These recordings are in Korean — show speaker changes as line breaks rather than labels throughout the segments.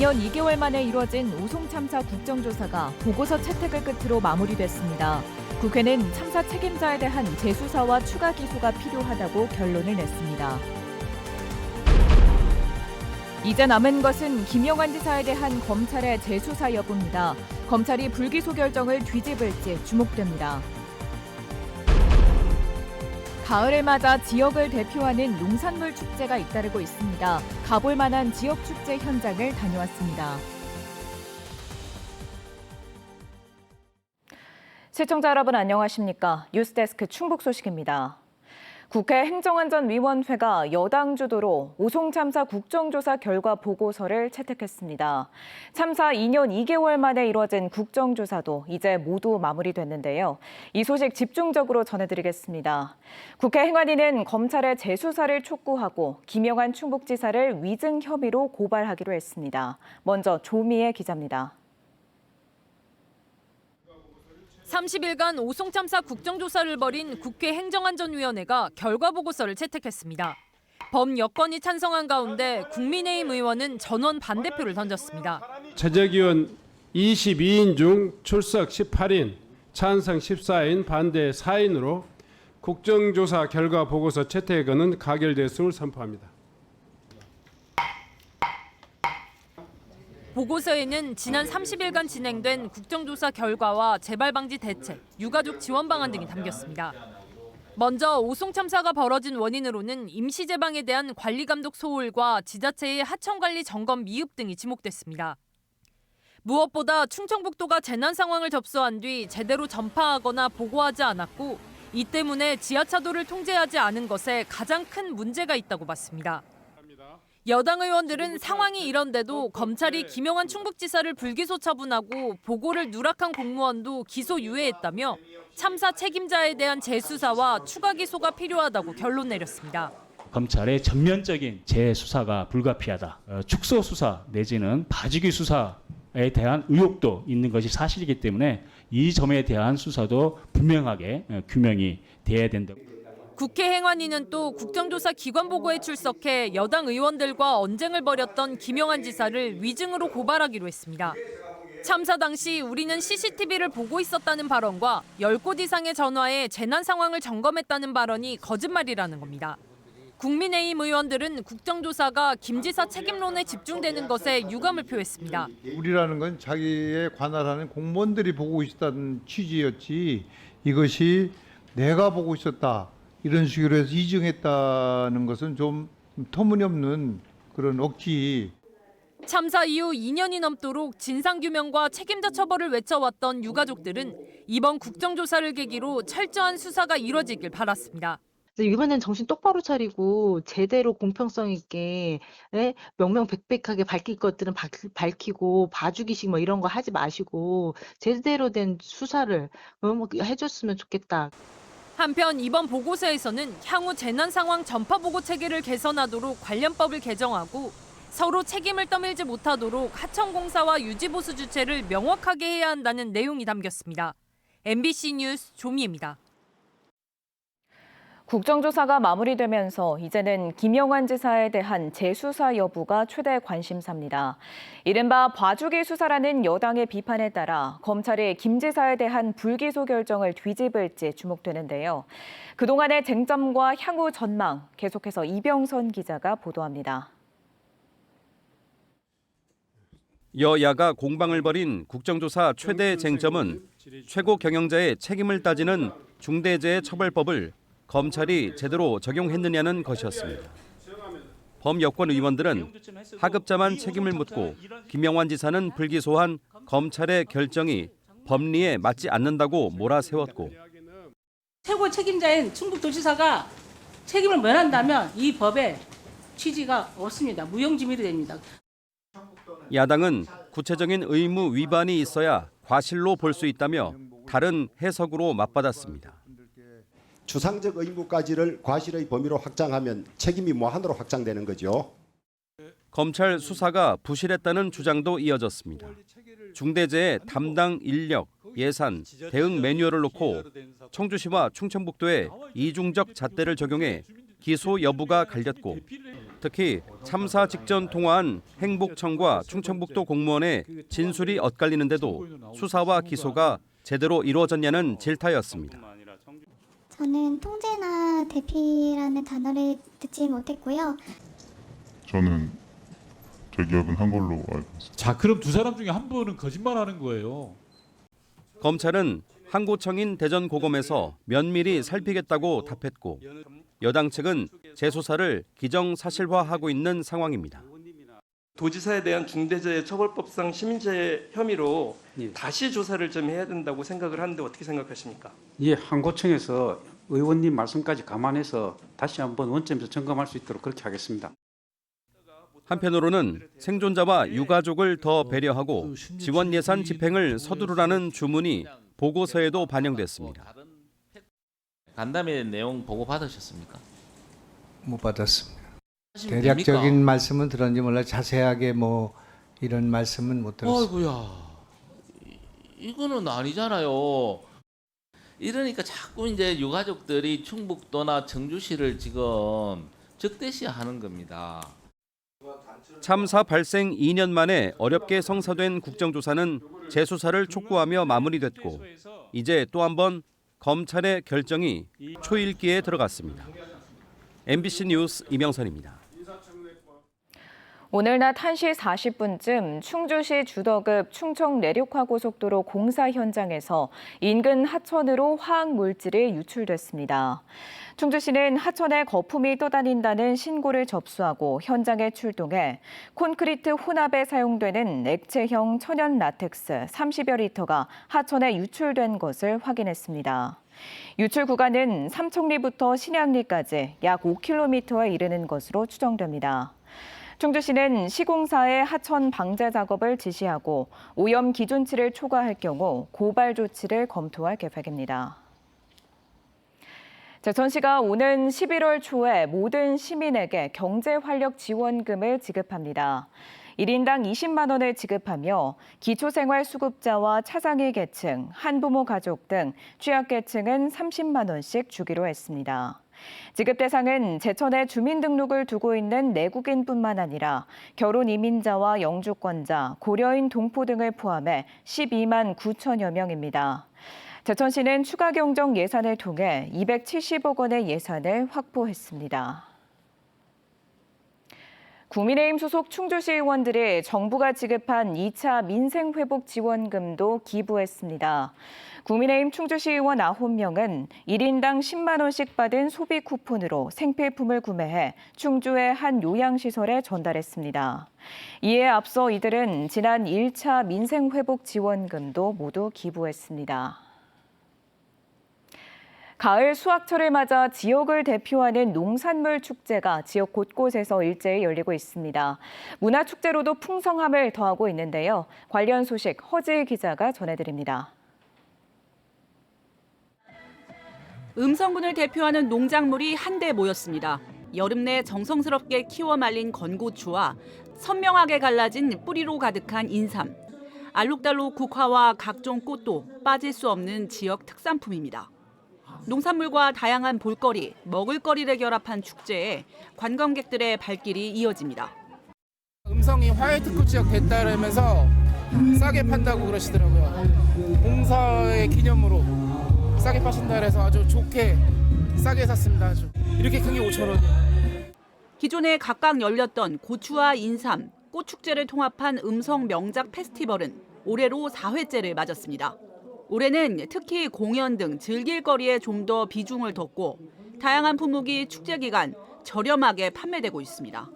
2년 2개월 만에 이뤄진 오송 참사 국정조사가 보고서 채택을 끝으로 마무리됐습니다. 국회는 참사 책임자에 대한 재수사와 추가 기소가 필요하다고 결론을 냈습니다. 이제 남은 것은 김영환 지사에 대한 검찰의 재수사 여부입니다. 검찰이 불기소 결정을 뒤집을지 주목됩니다. 가을을 맞아 지역을 대표하는 농산물 축제가 잇따르고 있습니다. 가볼 만한 지역 축제 현장을 다녀왔습니다. 시청자 여러분 안녕하십니까? 뉴스데스크 충북 소식입니다. 국회 행정안전위원회가 여당 주도로 오송 참사 국정조사 결과 보고서를 채택했습니다. 참사 2년 2개월 만에 이뤄진 국정조사도 이제 모두 마무리됐는데요. 이 소식 집중적으로 전해드리겠습니다. 국회 행안위는 검찰의 재수사를 촉구하고 김영환 충북지사를 위증 혐의로 고발하기로 했습니다. 먼저 조미애 기자입니다.
30일간 오송 참사 국정조사를 벌인 국회 행정안전위원회가 결과 보고서를 채택했습니다. 범여권이 찬성한 가운데 국민의힘 의원은 전원 반대표를 던졌습니다.
채택위원 22인 중 출석 18인, 찬성 14인, 반대 4인으로 국정조사 결과 보고서 채택안은 가결됐음을 선포합니다.
보고서에는 지난 30일간 진행된 국정조사 결과와 재발방지 대책, 유가족 지원 방안 등이 담겼습니다. 먼저 오송 참사가 벌어진 원인으로는 임시제방에 대한 관리감독 소홀과 지자체의 하천관리 점검 미흡 등이 지목됐습니다. 무엇보다 충청북도가 재난 상황을 접수한 뒤 제대로 전파하거나 보고하지 않았고 이 때문에 지하차도를 통제하지 않은 것에 가장 큰 문제가 있다고 봤습니다. 여당 의원들은 상황이 이런데도 검찰이 김영환 충북지사를 불기소 처분하고 보고를 누락한 공무원도 기소 유예했다며 참사 책임자에 대한 재수사와 추가 기소가 필요하다고 결론 내렸습니다.
검찰의 전면적인 재수사가 불가피하다. 축소 수사 내지는 봐주기 수사에 대한 의혹도 있는 것이 사실이기 때문에 이 점에 대한 수사도 분명하게 규명이 돼야 된다.
국회 행안위는 또 국정조사 기관 보고에 출석해 여당 의원들과 언쟁을 벌였던 김영환 지사를 위증으로 고발하기로 했습니다. 참사 당시 우리는 CCTV를 보고 있었다는 발언과 10곳 이상의 전화에 재난 상황을 점검했다는 발언이 거짓말이라는 겁니다. 국민의힘 의원들은 국정조사가 김 지사 책임론에 집중되는 것에 유감을 표했습니다.
우리라는 건 자기에 관할하는 공무원들이 보고 있었다는 취지였지 이것이 내가 보고 있었다. 이런 식으로 해서 이중했다는 것은 좀 터무니없는 그런 억지.
참사 이후 2년이 넘도록 진상규명과 책임자 처벌을 외쳐왔던 유가족들은 이번 국정조사를 계기로 철저한 수사가 이뤄지길 바랐습니다.
이번엔 정신 똑바로 차리고 제대로 공평성 있게 명명백백하게 밝힐 것들은 밝히고 봐주기식 뭐 이런 거 하지 마시고 제대로 된 수사를 해줬으면 좋겠다.
한편 이번 보고서에서는 향후 재난 상황 전파 보고 체계를 개선하도록 관련법을 개정하고 서로 책임을 떠밀지 못하도록 하천공사와 유지보수 주체를 명확하게 해야 한다는 내용이 담겼습니다. MBC 뉴스 조미입니다.
국정조사가 마무리되면서 이제는 김영환 지사에 대한 재수사 여부가 최대 관심사입니다. 이른바 봐주기 수사라는 여당의 비판에 따라 검찰이 김 지사에 대한 불기소 결정을 뒤집을지 주목되는데요. 그동안의 쟁점과 향후 전망 계속해서 이병선 기자가 보도합니다.
여야가 공방을 벌인 국정조사 최대 쟁점은 최고 경영자의 책임을 따지는 중대재해처벌법을 검찰이 제대로 적용했느냐는 것이었습니다. 범여권 의원들은 하급자만 책임을 묻고 김영환 지사는 불기소한 검찰의 결정이 법리에 맞지 않는다고 몰아세웠고
최고 책임자인 충북도지사가 책임을 면한다면 이 법의 취지가 없습니다. 무용지물이 됩니다.
야당은 구체적인 의무 위반이 있어야 과실로 볼 수 있다며 다른 해석으로 맞받았습니다.
추상적 의무까지를 과실의 범위로 확장하면 책임이 무한으로 확장되는 거죠.
검찰 수사가 부실했다는 주장도 이어졌습니다. 중대재해 담당 인력, 예산, 대응 매뉴얼을 놓고 청주시와 충청북도에 이중적 잣대를 적용해 기소 여부가 갈렸고 특히 참사 직전 통화한 행복청과 충청북도 공무원의 진술이 엇갈리는데도 수사와 기소가 제대로 이루어졌냐는 질타였습니다.
저는 통제나 대피라는 단어를 듣지 못했고요.
저는 제 기억은 한 걸로 알고 있습니다.
자, 그럼 두 사람 중에 한 분은 거짓말하는 거예요.
검찰은 항고청인 대전고검에서 면밀히 살피겠다고 답했고 여당 측은 재수사를 기정사실화하고 있는 상황입니다.
도지사에 대한 중대재해처벌법상 시민재해 혐의로 다시 조사를 좀 해야 된다고 생각을 하는데 어떻게 생각하십니까?
예, 항고청에서 의원님 말씀까지 감안해서 다시 한번 원점에서 점검할 수 있도록 그렇게 하겠습니다.
한편으로는 생존자와 유가족을 더 배려하고 지원 예산 집행을 서두르라는 주문이 보고서에도 반영됐습니다.
간담회 내용 보고 받으셨습니까?
못 받았습니다.
하시면
대략적인
됩니까?
말씀은 들었는지 몰라 자세하게 뭐 이런 말씀은 못 들었습니다.
어이구야, 이거는 아니잖아요. 이러니까 자꾸 이제 유가족들이 충북도나 청주시를 지금 적대시하는 겁니다.
참사 발생 2년 만에 어렵게 성사된 국정조사는 재수사를 촉구하며 마무리됐고 이제 또 한 번 검찰의 결정이 초읽기에 들어갔습니다. MBC 뉴스 이명선입니다.
오늘 낮 1시 40분쯤 충주시 주덕읍 충청내륙화고속도로 공사 현장에서 인근 하천으로 화학물질이 유출됐습니다. 충주시는 하천에 거품이 떠다닌다는 신고를 접수하고 현장에 출동해 콘크리트 혼합에 사용되는 액체형 천연 라텍스 30여 리터가 하천에 유출된 것을 확인했습니다. 유출 구간은 삼청리부터 신양리까지 약 5km에 이르는 것으로 추정됩니다. 충주시는 시공사의 하천 방제 작업을 지시하고 오염 기준치를 초과할 경우 고발 조치를 검토할 계획입니다. 제천시가 오는 11월 초에 모든 시민에게 경제활력 지원금을 지급합니다. 1인당 20만 원을 지급하며 기초생활수급자와 차상위 계층, 한부모 가족 등 취약계층은 30만 원씩 주기로 했습니다. 지급 대상은 제천에 주민등록을 두고 있는 내국인뿐만 아니라 결혼 이민자와 영주권자, 고려인 동포 등을 포함해 12만 9천여 명입니다. 제천시는 추가 경정 예산을 통해 270억 원의 예산을 확보했습니다. 국민의힘 소속 충주시 의원들이 정부가 지급한 2차 민생회복 지원금도 기부했습니다. 국민의힘 충주시 의원 9명은 1인당 10만 원씩 받은 소비 쿠폰으로 생필품을 구매해 충주의 한 요양시설에 전달했습니다. 이에 앞서 이들은 지난 1차 민생회복 지원금도 모두 기부했습니다. 가을 수확철을 맞아 지역을 대표하는 농산물 축제가 지역 곳곳에서 일제히 열리고 있습니다. 문화축제로도 풍성함을 더하고 있는데요. 관련 소식 허지희 기자가 전해드립니다.
음성군을 대표하는 농작물이 한데 모였습니다. 여름 내 정성스럽게 키워 말린 건고추와 선명하게 갈라진 뿌리로 가득한 인삼, 알록달록 국화와 각종 꽃도 빠질 수 없는 지역 특산품입니다. 농산물과 다양한 볼거리, 먹을거리를 결합한 축제에 관광객들의 발길이 이어집니다.
음성이 화이트크 지역 됐다면서 싸게 판다고 그러시더라고요. 봉사의 기념으로 싸게 파신다 그래서 아주 좋게 싸게 샀습니다. 아주 이렇게 큰 게 5,000원이에요.
기존에 각각 열렸던 고추와 인삼, 꽃축제를 통합한 음성 명작 페스티벌은 올해로 4회째를 맞았습니다. 올해는 특히 공연 등 즐길 거리에 좀 더 비중을 뒀고 다양한 품목이 축제 기간 저렴하게 판매되고 있습니다.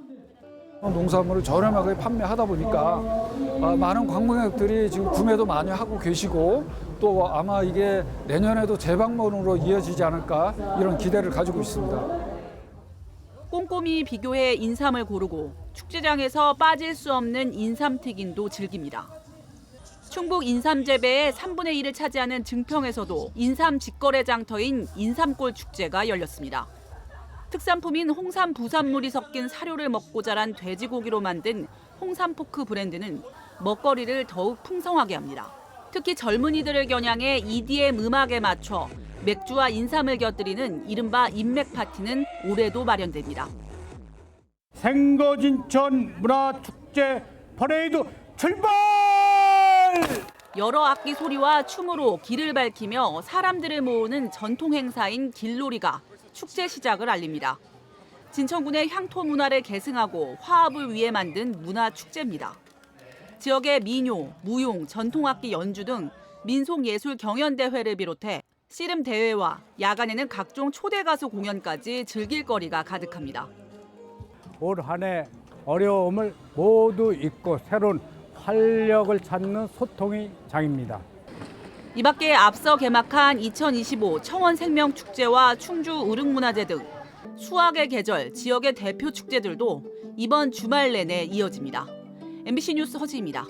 농산물을 저렴하게 판매하다 보니까 많은 관광객들이 지금 구매도 많이 하고 계시고 또 아마 이게 내년에도 재방문으로 이어지지 않을까 이런 기대를 가지고 있습니다.
꼼꼼히 비교해 인삼을 고르고 축제장에서 빠질 수 없는 인삼튀김도 즐깁니다. 충북 인삼 재배의 3분의 1을 차지하는 증평에서도 인삼 직거래 장터인 인삼골 축제가 열렸습니다. 특산품인 홍삼 부산물이 섞인 사료를 먹고 자란 돼지고기로 만든 홍삼 포크 브랜드는 먹거리를 더욱 풍성하게 합니다. 특히 젊은이들을 겨냥해 EDM 음악에 맞춰 맥주와 인삼을 곁들이는 이른바 인맥 파티는 올해도 마련됩니다.
생거진천 문화축제 퍼레이드 출발!
여러 악기 소리와 춤으로 길을 밝히며 사람들을 모으는 전통 행사인 길놀이가 축제 시작을 알립니다. 진천군의 향토 문화를 계승하고 화합을 위해 만든 문화축제입니다. 지역의 민요, 무용, 전통악기 연주 등 민속예술 경연대회를 비롯해 씨름 대회와 야간에는 각종 초대 가수 공연까지 즐길 거리가 가득합니다.
올 한 해 어려움을 모두 잊고 새로운 활력을 찾는 소통의 장입니다.
이 밖에 앞서 개막한 2025 청원생명축제와 충주 의륵문화제 등 수학의 계절, 지역의 대표 축제들도 이번 주말 내내 이어집니다. MBC 뉴스 허지입니다.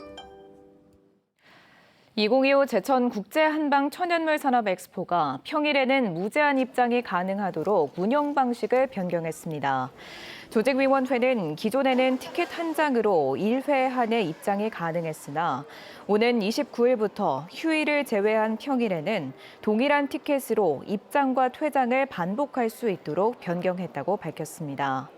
2025 제천 국제 한방 천연물 산업 엑스포가 평일에는 무제한 입장이 가능하도록 운영 방식을 변경했습니다. 조직위원회는 기존에는 티켓 한 장으로 1회 한해 입장이 가능했으나 오는 29일부터 휴일을 제외한 평일에는 동일한 티켓으로 입장과 퇴장을 반복할 수 있도록 변경했다고 밝혔습니다.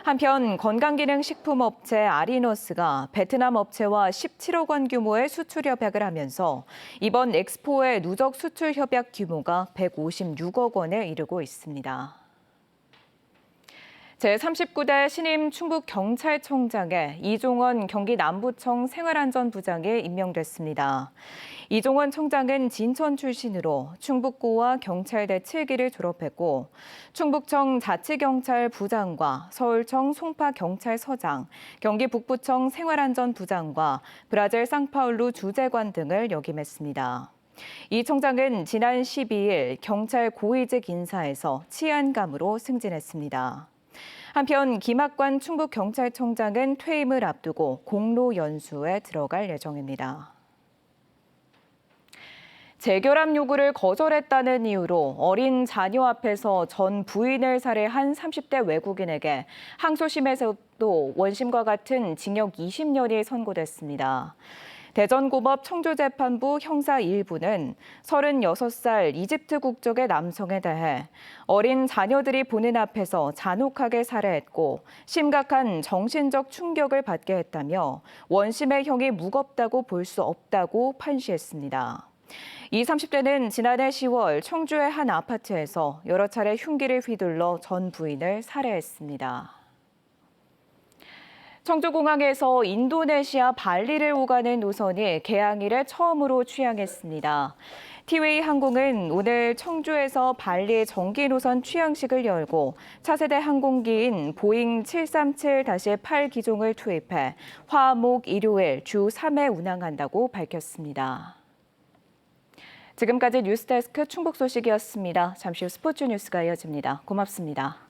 한편 건강기능식품업체 아리너스가 베트남 업체와 17억 원 규모의 수출 협약을 하면서 이번 엑스포의 누적 수출 협약 규모가 156억 원에 이르고 있습니다. 제39대 신임 충북경찰청장에 이종원 경기남부청 생활안전부장이 임명됐습니다. 이종원 청장은 진천 출신으로 충북고와 경찰대 7기를 졸업했고 충북청 자치경찰부장과 서울청 송파경찰서장, 경기북부청 생활안전부장과 브라질 상파울루 주재관 등을 역임했습니다. 이 청장은 지난 12일 경찰 고위직 인사에서 치안감으로 승진했습니다. 한편 김학관 충북경찰청장은 퇴임을 앞두고 공로 연수에 들어갈 예정입니다. 재결합 요구를 거절했다는 이유로 어린 자녀 앞에서 전 부인을 살해한 30대 외국인에게 항소심에서도 원심과 같은 징역 20년이 선고됐습니다. 대전고법 청주재판부 형사 1부는 36살 이집트 국적의 남성에 대해 어린 자녀들이 보는 앞에서 잔혹하게 살해했고 심각한 정신적 충격을 받게 했다며 원심의 형이 무겁다고 볼 수 없다고 판시했습니다. 이 30대는 지난해 10월 청주의 한 아파트에서 여러 차례 흉기를 휘둘러 전 부인을 살해했습니다. 청주공항에서 인도네시아 발리를 오가는 노선이 개항일에 처음으로 취항했습니다. 티웨이 항공은 오늘 청주에서 발리 정기 노선 취항식을 열고 차세대 항공기인 보잉 737-8 기종을 투입해 화, 목, 일요일 주 3회 운항한다고 밝혔습니다. 지금까지 뉴스데스크 충북 소식이었습니다. 잠시 후 스포츠 뉴스가 이어집니다. 고맙습니다.